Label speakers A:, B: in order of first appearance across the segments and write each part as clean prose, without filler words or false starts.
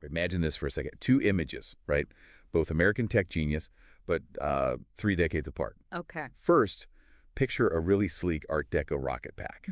A: Imagine this for a second. Two images, right? Both American tech genius, but 3 decades apart.
B: Okay.
A: First, picture a really sleek Art Deco rocket pack.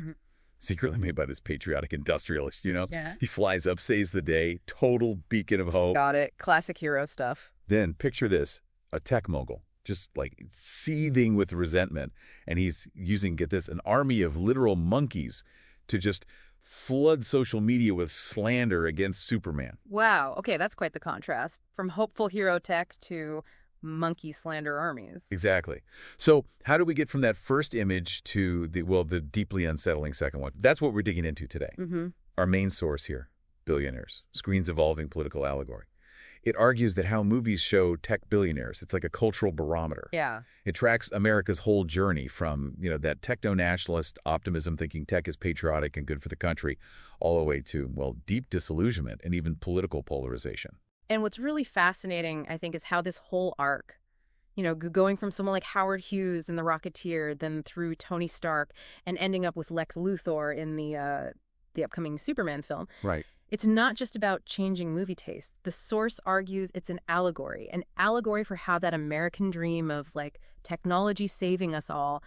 A: Secretly made by this patriotic industrialist, you know?
B: Yeah.
A: He flies up, saves the day, total beacon of hope.
B: Got it. Classic hero stuff.
A: Then picture this, a tech mogul, just like seething with resentment. And he's using, get this, an army of literal monkeys to just flood social media with slander against Superman.
B: Wow. Okay, that's quite the contrast. From hopeful hero tech to monkey slander armies.
A: Exactly. So how do we get from that first image to the deeply unsettling second one? That's what we're digging into today. Our main source here, billionaires, Screen's evolving political allegory. It argues that how movies show tech billionaires, it's like a cultural barometer.
B: Yeah.
A: It tracks America's whole journey from, that techno-nationalist optimism thinking tech is patriotic and good for the country, all the way to, deep disillusionment and even political polarization.
B: And what's really fascinating, I think, is how this whole arc, going from someone like Howard Hughes in The Rocketeer, then through Tony Stark, and ending up with Lex Luthor in the upcoming Superman film.
A: Right.
B: It's not just about changing movie tastes. The source argues it's an allegory for how that American dream of technology saving us all,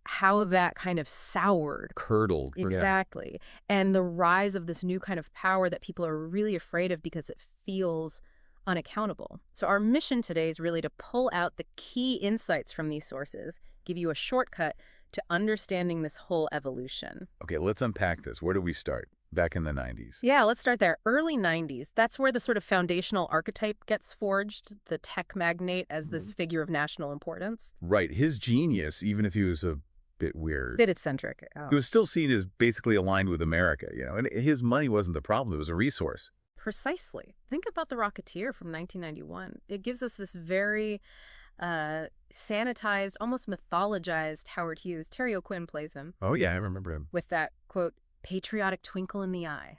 B: how that kind of soured.
A: Curdled.
B: Exactly. Yeah. And the rise of this new kind of power that people are really afraid of because it feels unaccountable. So our mission today is really to pull out the key insights from these sources, give you a shortcut to understanding this whole evolution.
A: Okay, let's unpack this. Where do we start? Back in the 90s.
B: Yeah, let's start there. Early 90s. That's where the sort of foundational archetype gets forged, the tech magnate as this figure of national importance.
A: Right. His genius, even if he was a bit weird.
B: Bit eccentric. Oh.
A: He was still seen as basically aligned with America, and his money wasn't the problem. It was a resource.
B: Precisely. Think about The Rocketeer from 1991. It gives us this very sanitized, almost mythologized Howard Hughes. Terry O'Quinn plays him.
A: Oh, yeah, I remember him.
B: With that, quote, patriotic twinkle in the eye.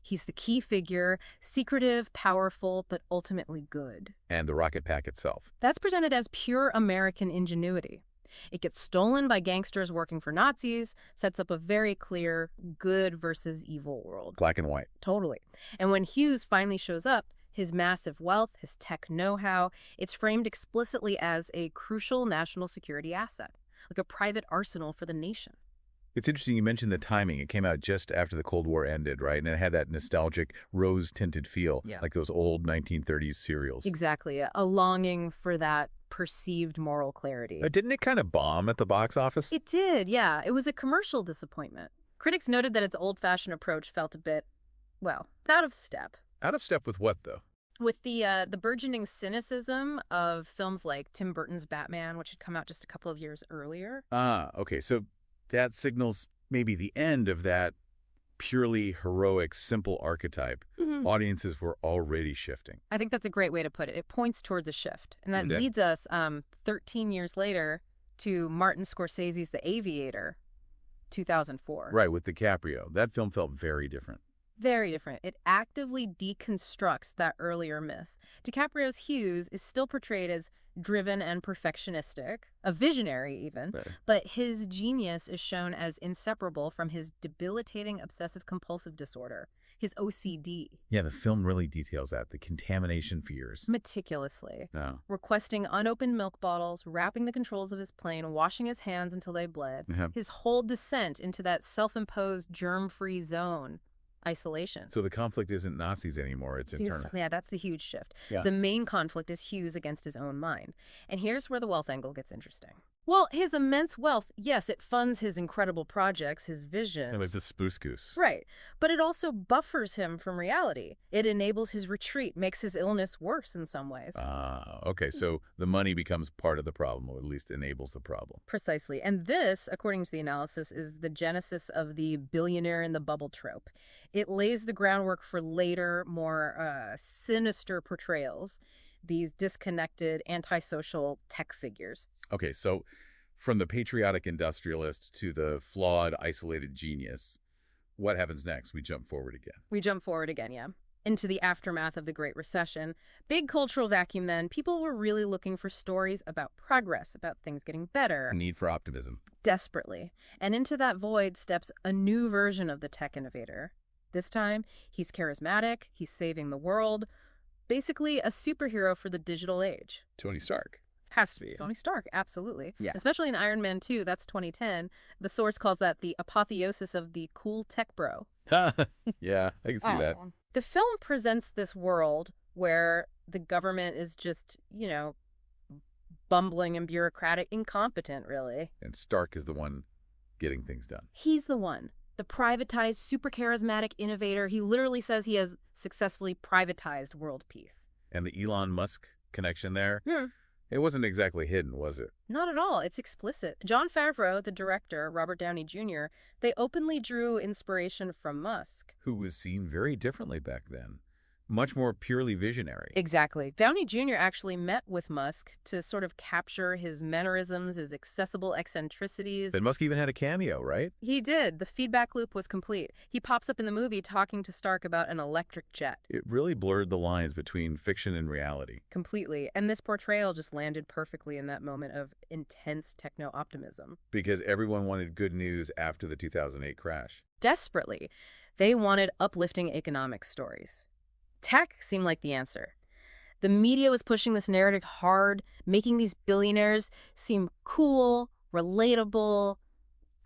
B: He's the key figure, secretive, powerful, but ultimately good.
A: And the rocket pack itself.
B: That's presented as pure American ingenuity. It gets stolen by gangsters working for Nazis, sets up a very clear good versus evil world.
A: Black and white.
B: Totally. And when Hughes finally shows up, his massive wealth, his tech know-how, it's framed explicitly as a crucial national security asset, like a private arsenal for the nation.
A: It's interesting you mentioned the timing. It came out just after the Cold War ended, right? And it had that nostalgic rose-tinted feel, like those old 1930s serials.
B: Exactly. A longing for that perceived moral clarity.
A: Didn't it kind of bomb at the box office?
B: It did, yeah. It was a commercial disappointment. Critics noted that its old-fashioned approach felt a bit, out of step.
A: Out of step with what, though?
B: With the burgeoning cynicism of films like Tim Burton's Batman, which had come out just a couple of years earlier.
A: Okay. So that signals maybe the end of that purely heroic, simple archetype. Audiences were already shifting.
B: I think that's a great way to put it. It points towards a shift. And that leads us 13 years later to Martin Scorsese's The Aviator, 2004.
A: Right, with DiCaprio. That film felt very different.
B: Very different. It actively deconstructs that earlier myth. DiCaprio's Hughes is still portrayed as driven and perfectionistic, a visionary even, but his genius is shown as inseparable from his debilitating obsessive-compulsive disorder, his OCD.
A: Yeah, the film really details that, the contamination fears.
B: Meticulously.
A: No.
B: Requesting unopened milk bottles, wrapping the controls of his plane, washing his hands until they bled. His whole descent into that self-imposed germ-free zone. Isolation.
A: So the conflict isn't Nazis anymore, it's internal.
B: Yeah, that's the huge shift.
A: Yeah.
B: The main conflict is Hughes against his own mind. And here's where the wealth angle gets interesting. Well, his immense wealth, yes, it funds his incredible projects, his visions.
A: Like the Spruce Goose.
B: Right. But it also buffers him from reality. It enables his retreat, makes his illness worse in some ways.
A: Okay. So the money becomes part of the problem, or at least enables the problem.
B: Precisely. And this, according to the analysis, is the genesis of the billionaire in the bubble trope. It lays the groundwork for later, more sinister portrayals, these disconnected, antisocial tech figures.
A: Okay, so from the patriotic industrialist to the flawed, isolated genius, what happens next? We jump forward again.
B: Yeah. Into the aftermath of the Great Recession. Big cultural vacuum then. People were really looking for stories about progress, about things getting better.
A: A need for optimism.
B: Desperately. And into that void steps a new version of the tech innovator. This time, he's charismatic, he's saving the world. Basically, a superhero for the digital age.
A: Tony Stark.
B: Has to be. Tony Stark, absolutely.
A: Yeah.
B: Especially in Iron Man 2, that's 2010. The source calls that the apotheosis of the cool tech bro.
A: Yeah, I can see that.
B: The film presents this world where the government is just, bumbling and bureaucratic, incompetent, really.
A: And Stark is the one getting things done.
B: He's the one. The privatized, super charismatic innovator. He literally says he has successfully privatized world peace.
A: And the Elon Musk connection there?
B: Yeah.
A: It wasn't exactly hidden, was it?
B: Not at all. It's explicit. Jon Favreau, the director, Robert Downey Jr., they openly drew inspiration from Musk.
A: Who was seen very differently back then. Much more purely visionary.
B: Exactly. Downey Jr. actually met with Musk to sort of capture his mannerisms, his accessible eccentricities.
A: And Musk even had a cameo, right?
B: He did. The feedback loop was complete. He pops up in the movie talking to Stark about an electric jet.
A: It really blurred the lines between fiction and reality.
B: Completely. And this portrayal just landed perfectly in that moment of intense techno-optimism.
A: Because everyone wanted good news after the 2008 crash.
B: Desperately. They wanted uplifting economic stories. Tech seemed like the answer. The media was pushing this narrative hard, making these billionaires seem cool, relatable,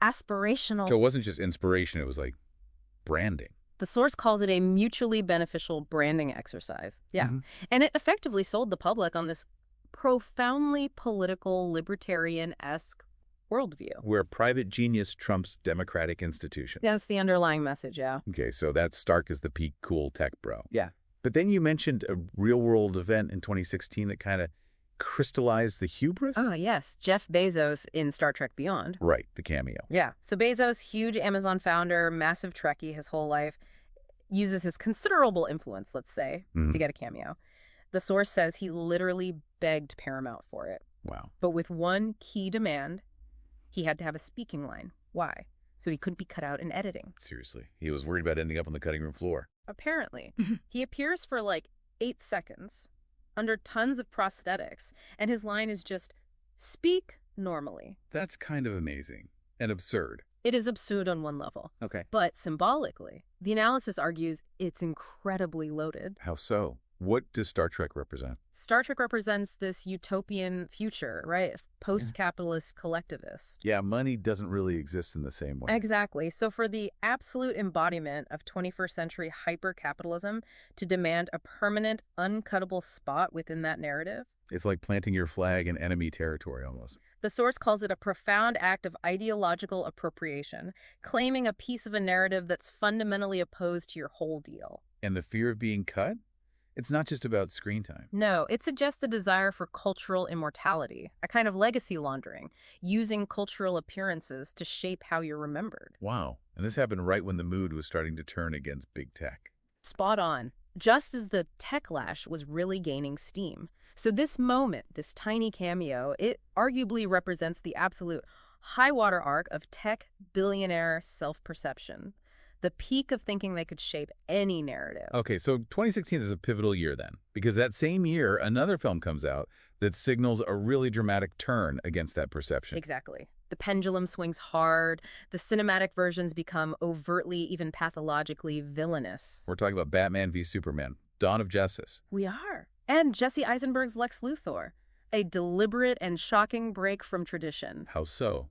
B: aspirational.
A: So it wasn't just inspiration, it was like branding.
B: The source calls it a mutually beneficial branding exercise. Yeah. And it effectively sold the public on this profoundly political, libertarian-esque worldview.
A: Where private genius trumps democratic institutions.
B: That's the underlying message, yeah.
A: Okay, so that's Stark is the peak cool tech bro.
B: Yeah.
A: But then you mentioned a real-world event in 2016 that kind of crystallized the hubris?
B: Ah, yes. Jeff Bezos in Star Trek Beyond.
A: Right, the cameo.
B: Yeah. So Bezos, huge Amazon founder, massive Trekkie his whole life, uses his considerable influence, let's say, to get a cameo. The source says he literally begged Paramount for it.
A: Wow.
B: But with one key demand, he had to have a speaking line. Why? So he couldn't be cut out in editing.
A: Seriously. He was worried about ending up on the cutting room floor.
B: Apparently. He appears for like 8 seconds under tons of prosthetics, and his line is just, speak normally.
A: That's kind of amazing and absurd.
B: It is absurd on one level.
A: Okay.
B: But symbolically, the analysis argues it's incredibly loaded.
A: How so? What does Star Trek represent?
B: Star Trek represents this utopian future, right? Post-capitalist collectivist.
A: Yeah, money doesn't really exist in the same way.
B: Exactly. So for the absolute embodiment of 21st century hyper-capitalism to demand a permanent, uncuttable spot within that narrative,
A: it's like planting your flag in enemy territory almost.
B: the source calls it a profound act of ideological appropriation, claiming a piece of a narrative that's fundamentally opposed to your whole deal.
A: And the fear of being cut? It's not just about screen time.
B: No, it suggests a desire for cultural immortality, a kind of legacy laundering, using cultural appearances to shape how you're remembered.
A: Wow. And this happened right when the mood was starting to turn against big tech.
B: Spot on. Just as the techlash was really gaining steam. So this moment, this tiny cameo, it arguably represents the absolute high-water arc of tech billionaire self-perception. The peak of thinking they could shape any narrative.
A: Okay, so 2016 is a pivotal year then, because that same year, another film comes out that signals a really dramatic turn against that perception.
B: Exactly. The pendulum swings hard. The cinematic versions become overtly, even pathologically villainous.
A: We're talking about Batman v Superman, Dawn of Justice.
B: We are. And Jesse Eisenberg's Lex Luthor. A deliberate and shocking break from tradition.
A: How so?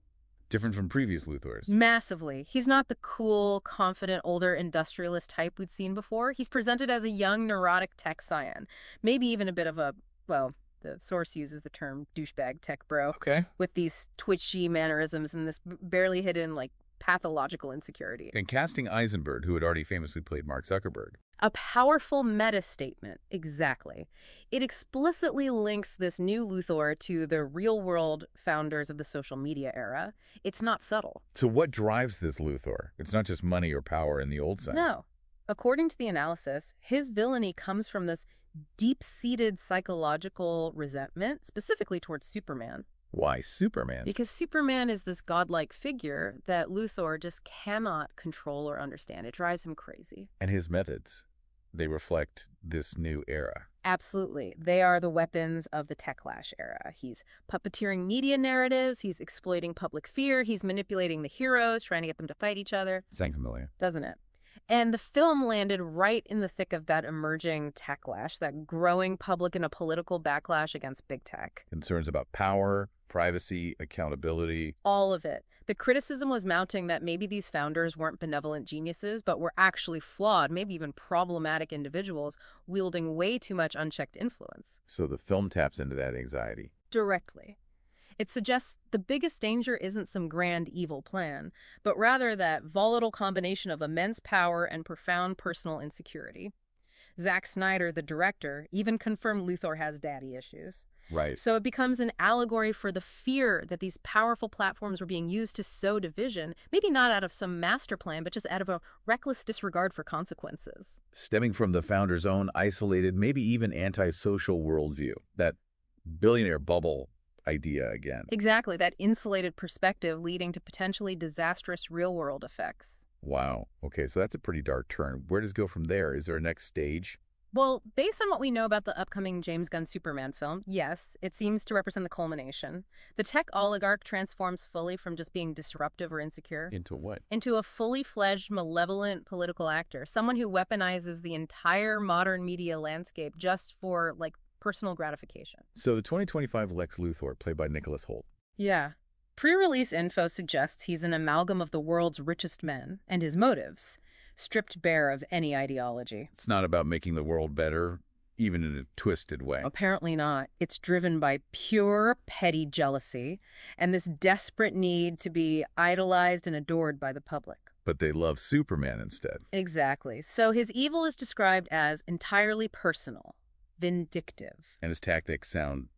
A: Different from previous Luthors.
B: Massively. He's not the cool, confident, older industrialist type we'd seen before. He's presented as a young, neurotic tech scion. Maybe even a bit of a, well, the source uses the term douchebag tech bro.
A: Okay.
B: With these twitchy mannerisms and this barely hidden, pathological insecurity.
A: And casting Eisenberg, who had already famously played Mark Zuckerberg.
B: A powerful meta-statement, exactly. It explicitly links this new Luthor to the real-world founders of the social media era. It's not subtle.
A: So what drives this Luthor? It's not just money or power in the old sense.
B: No. According to the analysis, his villainy comes from this deep-seated psychological resentment, specifically towards Superman.
A: Why Superman?
B: Because Superman is this godlike figure that Luthor just cannot control or understand. It drives him crazy.
A: And his methods, they reflect this new era.
B: Absolutely. They are the weapons of the techlash era. He's puppeteering media narratives. He's exploiting public fear. He's manipulating the heroes, trying to get them to fight each other.
A: Sound familiar?
B: Doesn't it? And the film landed right in the thick of that emerging techlash, that growing public and a political backlash against big tech.
A: Concerns about power, privacy, accountability.
B: All of it. The criticism was mounting that maybe these founders weren't benevolent geniuses, but were actually flawed, maybe even problematic individuals wielding way too much unchecked influence.
A: So the film taps into that anxiety.
B: Directly. It suggests the biggest danger isn't some grand evil plan, but rather that volatile combination of immense power and profound personal insecurity. Zack Snyder, the director, even confirmed Luthor has daddy issues.
A: Right.
B: So it becomes an allegory for the fear that these powerful platforms were being used to sow division, maybe not out of some master plan, but just out of a reckless disregard for consequences.
A: Stemming from the founder's own isolated, maybe even antisocial worldview, that billionaire bubble idea again.
B: Exactly, that insulated perspective leading to potentially disastrous real-world effects.
A: Wow. Okay, so that's a pretty dark turn. Where does it go from there? Is there a next stage?
B: Well, based on what we know about the upcoming James Gunn Superman film, yes, it seems to represent the culmination. The tech oligarch transforms fully from just being disruptive or insecure.
A: Into what?
B: Into a fully fledged, malevolent political actor. Someone who weaponizes the entire modern media landscape just for, personal gratification.
A: So the 2025 Lex Luthor, played by Nicholas Hoult.
B: Yeah. Pre-release info suggests he's an amalgam of the world's richest men and his motives, stripped bare of any ideology.
A: It's not about making the world better, even in a twisted way.
B: Apparently not. It's driven by pure, petty jealousy and this desperate need to be idolized and adored by the public.
A: But they love Superman instead.
B: Exactly. So his evil is described as entirely personal, vindictive.
A: And his tactics sound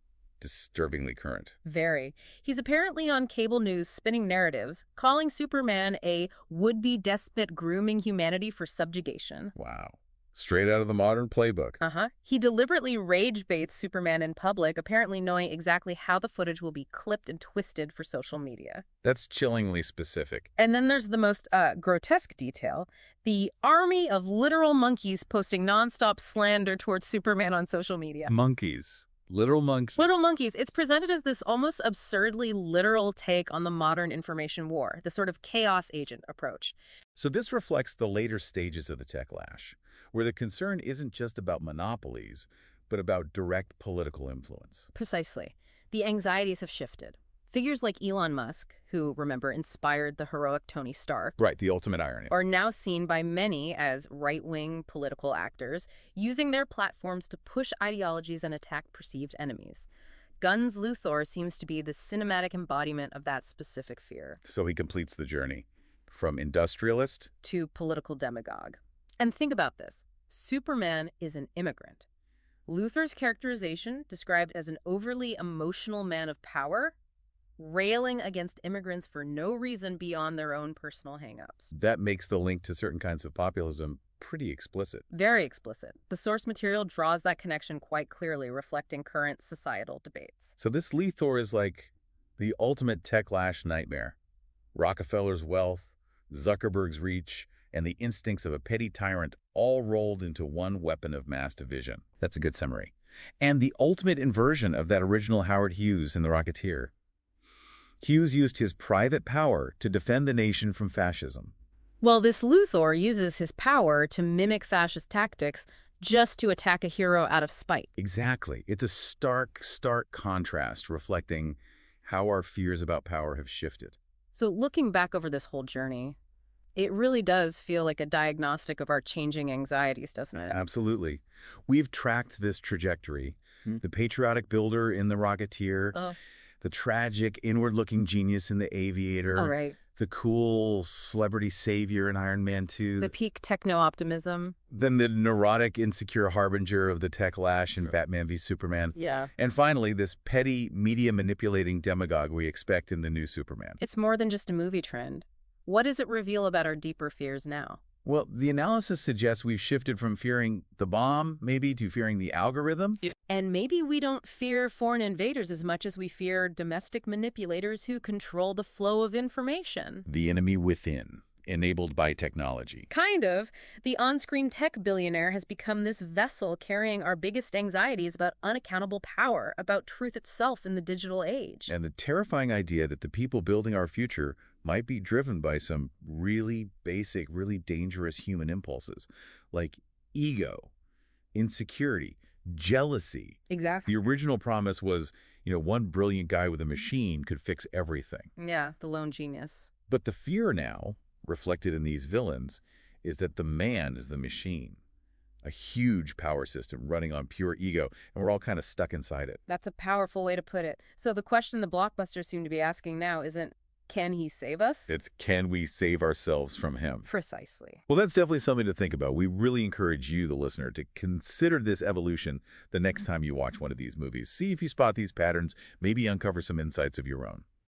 A: disturbingly current.
B: Very. He's apparently on cable news spinning narratives, calling Superman a would-be despot grooming humanity for subjugation.
A: Wow. Straight out of the modern playbook.
B: He deliberately rage baits Superman in public, apparently knowing exactly how the footage will be clipped and twisted for social media.
A: That's chillingly specific.
B: And then there's the most grotesque detail. The army of literal monkeys posting nonstop slander towards Superman on social media.
A: Monkeys. Literal monkeys.
B: Little monkeys. It's presented as this almost absurdly literal take on the modern information war, the sort of chaos agent approach.
A: So this reflects the later stages of the techlash, where the concern isn't just about monopolies, but about direct political influence.
B: Precisely. The anxieties have shifted. Figures like Elon Musk, who, remember, inspired the heroic Tony Stark,
A: Right, the ultimate irony.
B: are now seen by many as right-wing political actors, using their platforms to push ideologies and attack perceived enemies. Gunn's Luthor seems to be the cinematic embodiment of that specific fear.
A: So he completes the journey from industrialist
B: To political demagogue. And think about this. Superman is an immigrant. Luthor's characterization, described as an overly emotional man of power, railing against immigrants for no reason beyond their own personal hang-ups.
A: That makes the link to certain kinds of populism pretty explicit.
B: Very explicit. The source material draws that connection quite clearly, reflecting current societal debates.
A: So this Luthor is like the ultimate techlash nightmare. Rockefeller's wealth, Zuckerberg's reach, and the instincts of a petty tyrant all rolled into one weapon of mass division. That's a good summary. And the ultimate inversion of that original Howard Hughes in The Rocketeer. Hughes used his private power to defend the nation from fascism.
B: Well, this Luthor uses his power to mimic fascist tactics just to attack a hero out of spite.
A: Exactly. It's a stark contrast reflecting how our fears about power have shifted.
B: So looking back over this whole journey, it really does feel like a diagnostic of our changing anxieties, doesn't it?
A: Absolutely. We've tracked this trajectory. The patriotic builder in The Rocketeer, the tragic, inward-looking genius in The Aviator,
B: All right.
A: the cool celebrity savior in Iron Man 2,
B: The peak techno-optimism.
A: then the neurotic, insecure harbinger of the techlash in Batman v Superman,
B: Yeah.
A: and finally, this petty, media-manipulating demagogue we expect in the new Superman.
B: It's more than just a movie trend. What does it reveal about our deeper fears now?
A: Well, the analysis suggests we've shifted from fearing the bomb, maybe, to fearing the algorithm.
B: And maybe we don't fear foreign invaders as much as we fear domestic manipulators who control the flow of information.
A: The enemy within, enabled by technology.
B: Kind of. The on-screen tech billionaire has become this vessel carrying our biggest anxieties about unaccountable power, about truth itself in the digital age.
A: And the terrifying idea that the people building our future might be driven by some really basic, really dangerous human impulses, like ego, insecurity, jealousy.
B: Exactly.
A: The original promise was, one brilliant guy with a machine could fix everything.
B: Yeah, the lone genius.
A: But the fear now, reflected in these villains, is that the man is the machine. A huge power system running on pure ego, and we're all kind of stuck inside it.
B: That's a powerful way to put it. So the question the blockbusters seem to be asking now isn't, can he save us?
A: It's, can we save ourselves from him?
B: Precisely.
A: Well, that's definitely something to think about. We really encourage you, the listener, to consider this evolution the next time you watch one of these movies. See if you spot these patterns, maybe uncover some insights of your own.